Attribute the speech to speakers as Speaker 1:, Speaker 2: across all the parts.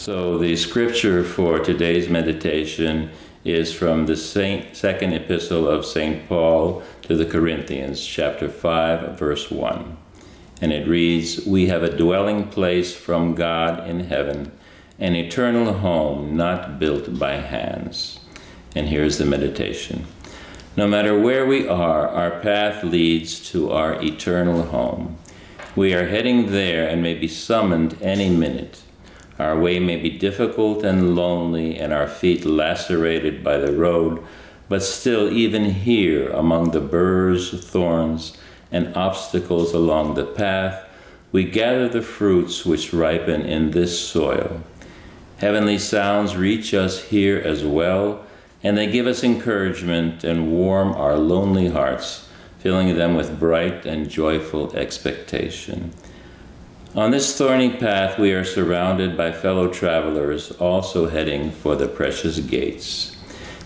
Speaker 1: So the scripture for today's meditation is from the second epistle of St. Paul to the Corinthians, chapter 5, verse 1. And it reads, "We have a dwelling place from God in heaven, an eternal home not built by hands." And here's the meditation. No matter where we are, our path leads to our eternal home. We are heading there and may be summoned any minute. Our way may be difficult and lonely and our feet lacerated by the road, but still even here among the burrs, thorns, and obstacles along the path, we gather the fruits which ripen in this soil. Heavenly sounds reach us here as well, and they give us encouragement and warm our lonely hearts, filling them with bright and joyful expectation. On this thorny path, we are surrounded by fellow travelers also heading for the precious gates.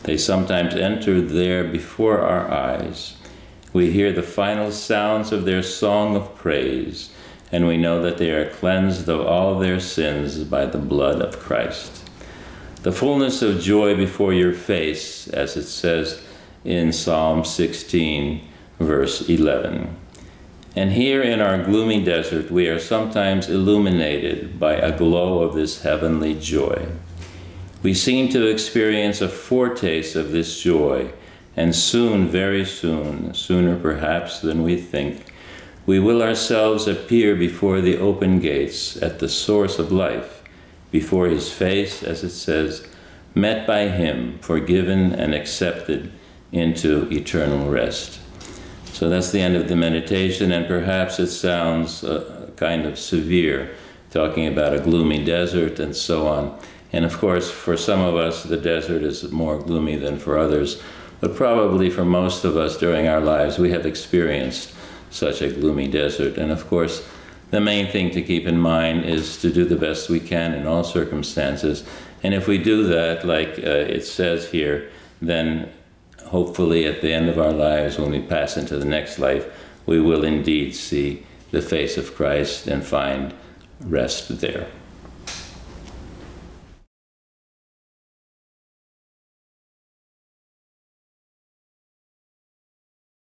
Speaker 1: They sometimes enter there before our eyes. We hear the final sounds of their song of praise, and we know that they are cleansed of all their sins by the blood of Christ. The fullness of joy before your face, as it says in Psalm 16, verse 11. And here in our gloomy desert, we are sometimes illuminated by a glow of this heavenly joy. We seem to experience a foretaste of this joy, and soon, very soon, sooner perhaps than we think, we will ourselves appear before the open gates at the source of life, before his face, as it says, met by him, forgiven and accepted into eternal rest. So that's the end of the meditation, and perhaps it sounds kind of severe, talking about a gloomy desert and so on. And of course, for some of us, the desert is more gloomy than for others, but probably for most of us during our lives, we have experienced such a gloomy desert. And of course, the main thing to keep in mind is to do the best we can in all circumstances. And if we do that, like it says here, then hopefully at the end of our lives, when we pass into the next life, we will indeed see the face of Christ and find rest there.